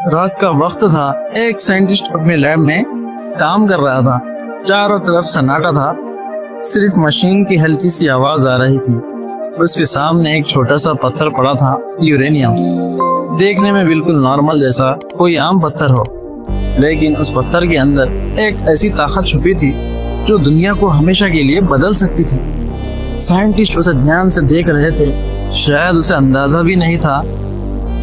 रात का वक्त था। एक साइंटिस्ट अपने लैब में काम कर रहा था। चारों तरफ सन्नाटा था, सिर्फ मशीन की हल्की सी आवाज आ रही थी। उसके सामने एक छोटा सा पत्थर पड़ा था, यूरेनियम। देखने में बिल्कुल नॉर्मल जैसा कोई आम पत्थर हो, लेकिन उस पत्थर के अंदर एक ऐसी ताकत छुपी थी जो दुनिया को हमेशा के लिए बदल सकती थी। साइंटिस्ट उसे ध्यान से देख रहे थे। शायद उसे अंदाजा भी नहीं था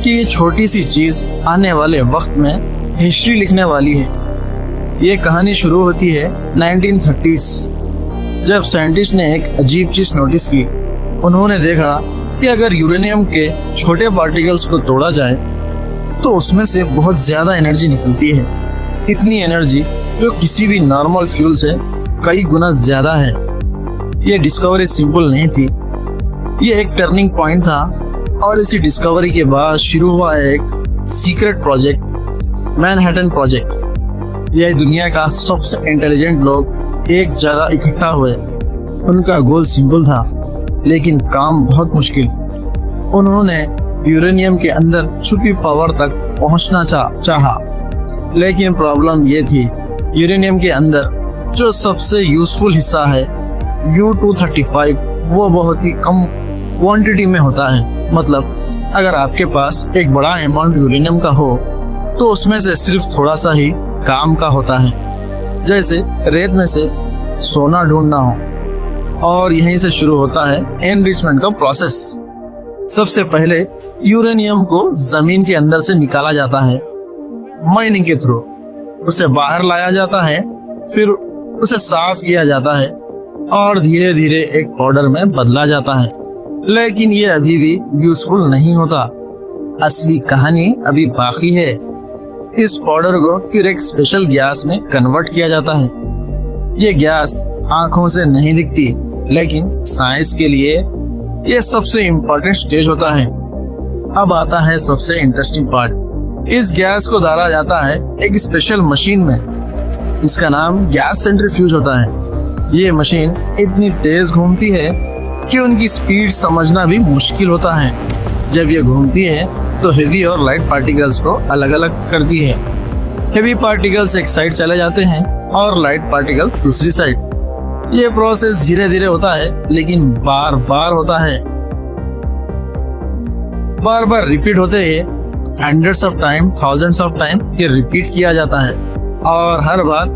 कि ये छोटी सी चीज आने वाले वक्त में हिस्ट्री लिखने वाली है। ये कहानी शुरू होती है 1930s, जब साइंटिस्ट ने एक अजीब चीज नोटिस की। उन्होंने देखा कि अगर यूरेनियम के छोटे पार्टिकल्स को तोड़ा जाए तो उसमें से बहुत ज्यादा एनर्जी निकलती है। इतनी एनर्जी जो किसी भी नॉर्मल फ्यूल से कई गुना ज्यादा है। ये डिस्कवरी सिंपल नहीं थी, ये एक टर्निंग पॉइंट था। और इसी डिस्कवरी के बाद शुरू हुआ एक सीक्रेट प्रोजेक्ट, मैनहट्टन प्रोजेक्ट। यह दुनिया का सबसे इंटेलिजेंट लोग एक जगह इकट्ठा हुए। उनका गोल सिंपल था, लेकिन काम बहुत मुश्किल। उन्होंने यूरेनियम के अंदर छुपी पावर तक पहुंचना चाहा। लेकिन प्रॉब्लम ये थी, यूरेनियम के अंदर जो सबसे यूजफुल हिस्सा है U-235, वो बहुत ही कम क्वांटिटी में होता है। मतलब अगर आपके पास एक बड़ा अमाउंट यूरेनियम का हो तो उसमें से सिर्फ थोड़ा सा ही काम का होता है, जैसे रेत में से सोना ढूंढना हो। और यहीं से शुरू होता है एनरिचमेंट का प्रोसेस। सबसे पहले यूरेनियम को जमीन के अंदर से निकाला जाता है माइनिंग के थ्रू। उसे बाहर लाया जाता है, फिर उसे साफ किया जाता है और धीरे धीरे एक पाउडर में बदला जाता है। लेकिन ये अभी भी यूजफुल नहीं होता। असली कहानी अभी बाकी है। इस पाउडर को फिर एक स्पेशल गैस में कन्वर्ट किया जाता है। ये गैस आंखों से नहीं दिखती, लेकिन साइंस के लिए ये सबसे इम्पोर्टेंट स्टेज होता है। अब आता है सबसे इंटरेस्टिंग पार्ट। इस गैस को डाला जाता है एक स्पेशल मशीन में। इसका नाम गैस सेंट्रीफ्यूज होता है। ये मशीन इतनी तेज घूमती है कि उनकी स्पीड समझना भी मुश्किल होता है। जब ये घूमती है तो हेवी और लाइट पार्टिकल्स को अलग अलग करती है। हेवी पार्टिकल्स एक साइड चले जाते हैं और लाइट पार्टिकल्स दूसरी साइड। ये प्रोसेस धीरे धीरे होता है, लेकिन बार बार होता है। बार बार रिपीट होते हैं। Hundreds of time, thousands of time ये रिपीट किया जाता है। और हर बार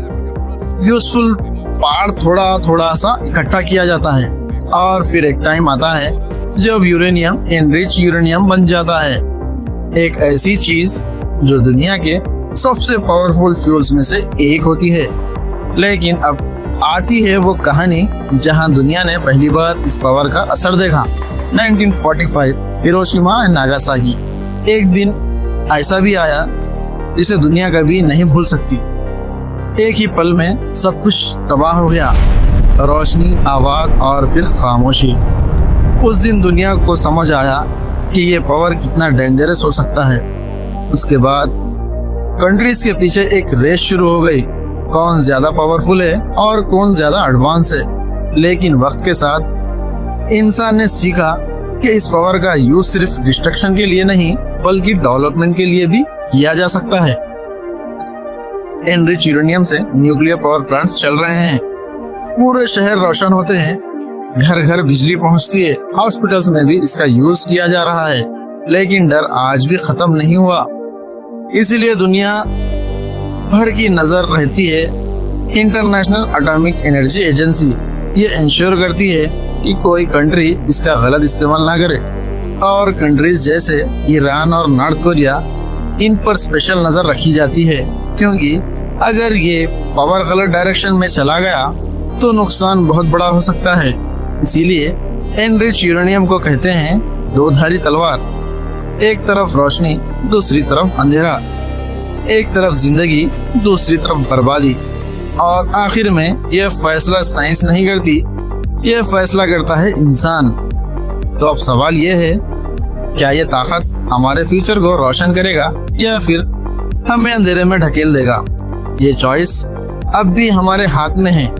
यूजफुल पार्ट थोड़ा थोड़ा सा इकट्ठा किया जाता है। और फिर एक टाइम आता है जब यूरेनियम एनरिच यूरेनियम बन जाता है, एक ऐसी चीज जो दुनिया के सबसे पावरफुल फ्यूल्स में से एक होती है। लेकिन अब आती है वो कहानी जहां दुनिया ने पहली बार इस पावर का असर देखा। 1945, हिरोशिमा एंड नागासाकी। एक दिन ऐसा भी आया जिसे दुनिया कभी नहीं भूल सकती। एक ही पल में सब कुछ तबाह हो गया। रोशनी, आवाज और फिर खामोशी। उस दिन दुनिया को समझ आया कि ये पावर कितना डेंजरस हो सकता है। उसके बाद कंट्रीज के पीछे एक रेस शुरू हो गई, कौन ज्यादा पावरफुल है और कौन ज्यादा एडवांस है। लेकिन वक्त के साथ इंसान ने सीखा कि इस पावर का यूज सिर्फ डिस्ट्रक्शन के लिए नहीं, बल्कि डेवलपमेंट के लिए भी किया जा सकता है। एनरिच यूरेनियम से न्यूक्लियर पावर प्लांट्स चल रहे हैं। पूरे शहर रोशन होते हैं, घर घर बिजली पहुंचती है। हॉस्पिटल्स में भी इसका यूज किया जा रहा है। लेकिन डर आज भी खत्म नहीं हुआ। इसीलिए दुनिया भर की नजर रहती है इंटरनेशनल एटॉमिक एनर्जी एजेंसी। ये इंश्योर करती है कि कोई कंट्री इसका गलत इस्तेमाल ना करे। और कंट्रीज जैसे ईरान और नॉर्थ कोरिया, इन पर स्पेशल नजर रखी जाती है, क्योंकि अगर ये पावर गलत डायरेक्शन में चला गया तो नुकसान बहुत बड़ा हो सकता है। इसीलिए एनरिच यूरेनियम को कहते हैं दो-धारी तलवार। एक तरफ रोशनी, दूसरी तरफ अंधेरा। एक तरफ जिंदगी, दूसरी तरफ बर्बादी। और आखिर में यह फैसला साइंस नहीं करती, यह फैसला करता है इंसान। तो अब सवाल यह है, क्या यह ताकत हमारे फ्यूचर को रोशन करेगा या फिर हमें अंधेरे में ढकेल देगा? ये चॉइस अब भी हमारे हाथ में है।